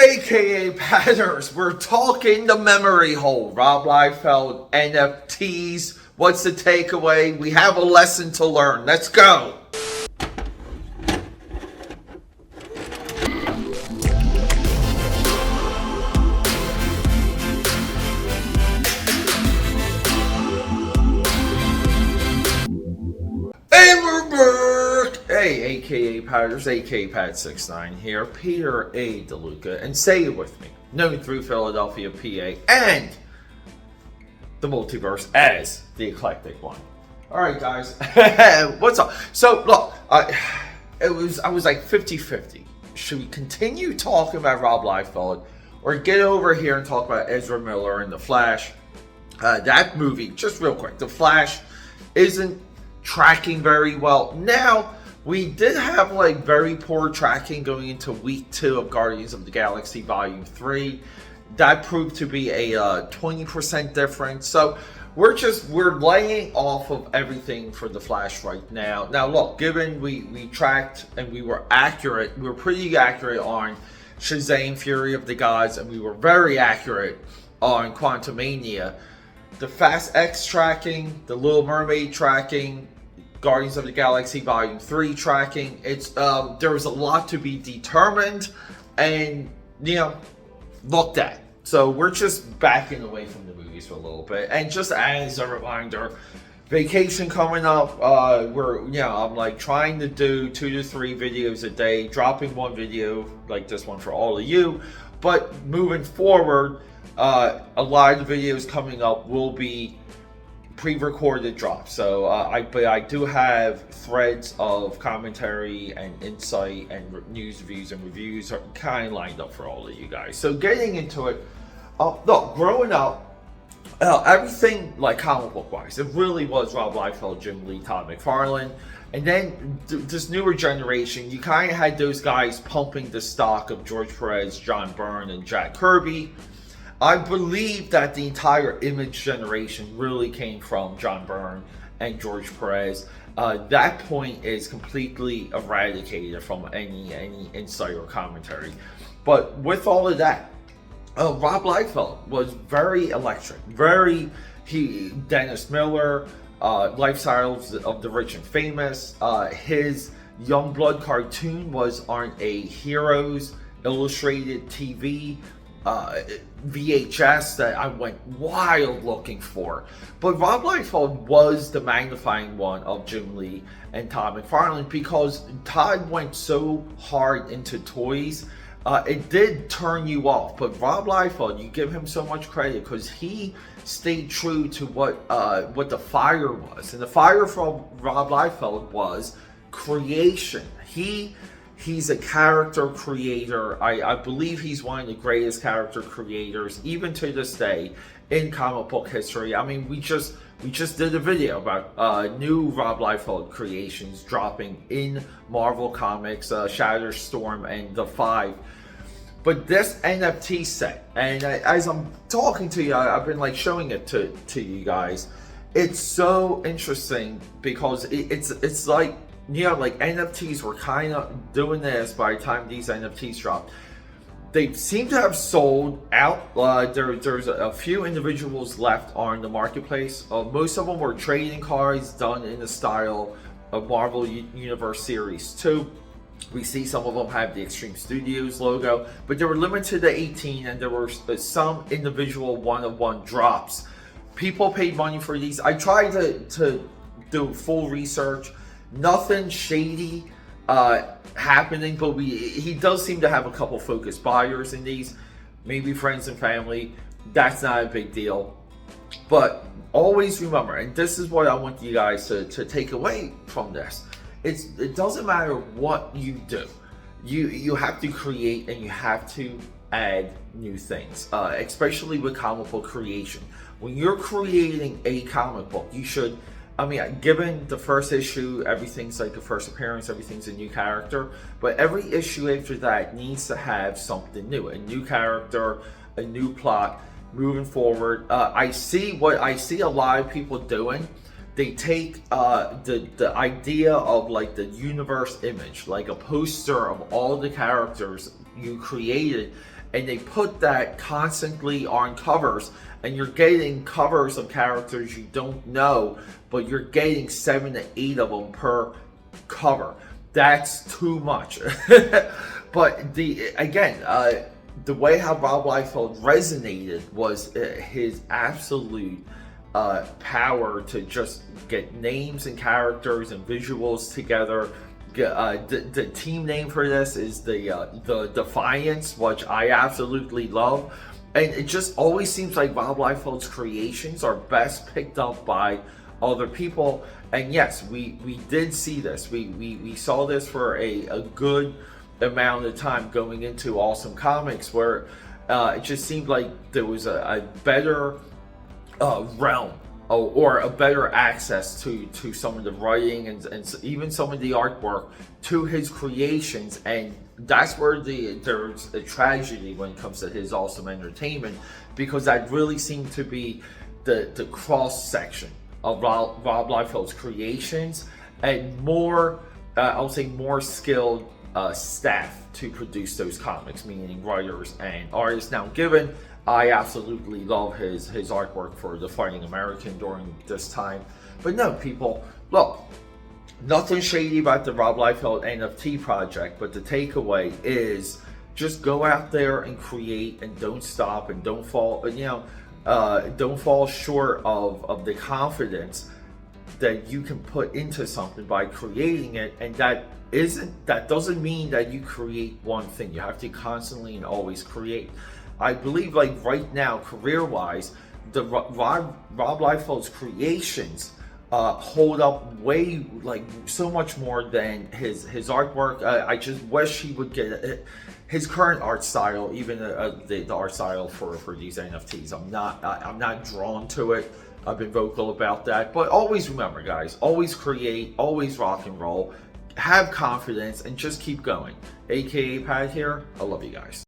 AKA Patters, we're talking the memory hole. Rob Liefeld, NFTs. What's the takeaway? We have a lesson to learn. Let's go. And we're back. Hey, AKA Patters, AKA Pat69 here. Peter A. DeLuca, and say it with me. Known through Philadelphia, PA, and the multiverse as the eclectic one. All right, guys, what's up? So look, I was like 50-50. Should we continue talking about Rob Liefeld, or get over here and talk about Ezra Miller and The Flash? That movie, just real quick, The Flash isn't tracking very well. Now, we did have like very poor tracking going into week 2 of Guardians of the Galaxy Volume 3. That proved to be a 20% difference. So we're laying off of everything for The Flash right now. Now look, given we tracked and we were pretty accurate on Shazam! Fury of the Gods, and we were very accurate on Quantumania. The Fast X tracking, the Little Mermaid tracking, Guardians of the Galaxy Volume 3 tracking, it's there was a lot to be determined and, looked at. So we're just backing away from the movies for a little bit. And just as a reminder, vacation coming up, I'm like trying to do 2 to 3 videos a day, dropping one video like this one for all of you. But moving forward, a lot of the videos coming up will be pre-recorded drops. So but I do have threads of commentary and insight and news, views, and reviews are kind of lined up for all of you guys. So getting into it, look, growing up, everything like comic book wise, it really was Rob Liefeld, Jim Lee, Todd McFarlane. And then this newer generation, you kind of had those guys pumping the stock of George Perez, John Byrne, and Jack Kirby. I believe that the entire Image generation really came from John Byrne and George Perez. That point is completely eradicated from any insight or commentary. But with all of that, Rob Liefeld was very electric. Dennis Miller, Lifestyles of the Rich and Famous. His Youngblood cartoon was on a Heroes Illustrated TV VHS that I went wild looking for. But Rob Liefeld was the magnifying one of Jim Lee and Todd McFarlane, because Todd went so hard into toys, it did turn you off. But Rob Liefeld, you give him so much credit because he stayed true to what the fire was. And the fire from Rob Liefeld was creation. He's a character creator. I believe he's one of the greatest character creators, even to this day, in comic book history. I mean, we just did a video about new Rob Liefeld creations dropping in Marvel Comics, Shatterstorm and The Five. But this NFT set, and as I'm talking to you, I've been like showing it to you guys. It's so interesting because it's like, like NFTs were kind of doing this by the time these NFTs dropped. They seem to have sold out. There's a few individuals left on the marketplace. Most of them were trading cards done in the style of Marvel Universe Series 2. We see some of them have the Extreme Studios logo, but they were limited to 18, and there were some individual one-of-one drops. People paid money for these. I tried to do full research. Nothing shady happening, but he does seem to have a couple focused buyers in these, maybe friends and family. That's not a big deal. But always remember, and this is what I want you guys to take away from this, it doesn't matter what you do. You have to create and you have to add new things, especially with comic book creation. When you're creating a comic book, you should, given the first issue, everything's like a first appearance, everything's a new character, but every issue after that needs to have something new, a new character, a new plot moving forward. I see a lot of people doing. They take the idea of like the universe image, like a poster of all the characters you created, and they put that constantly on covers, and you're getting covers of characters you don't know, but you're getting 7 to 8 of them per cover. That's too much. But the way how Rob Liefeld resonated was his absolute power to just get names and characters and visuals together. The team name for this is the Defiance, which I absolutely love. And it just always seems like Rob Liefeld's creations are best picked up by other people. And yes, we did see this. We saw this for a good amount of time going into Awesome Comics, where it just seemed like there was a better realm or a better access to some of the writing and even some of the artwork to his creations. And that's where there's a tragedy when it comes to his Awesome Entertainment, because that really seemed to be the cross section of Rob Liefeld's creations, and more I'll say more skilled staff to produce those comics, meaning writers and artists. Now, given I absolutely love his artwork for The Fighting American during this time, but no, people, look, nothing shady about the Rob Liefeld NFT project, but the takeaway is just go out there and create, and don't stop, and don't fall, don't fall short of the confidence that you can put into something by creating it. And that doesn't mean that you create one thing. You have to constantly and always create. I believe, like right now, career-wise, the Rob Liefeld's creations hold up way, like, so much more than his artwork. I just wish he would get his current art style, even the art style for these NFTs. I'm not drawn to it. I've been vocal about that. But always remember, guys, always create, always rock and roll, have confidence, and just keep going. AKAPAD here. I love you guys.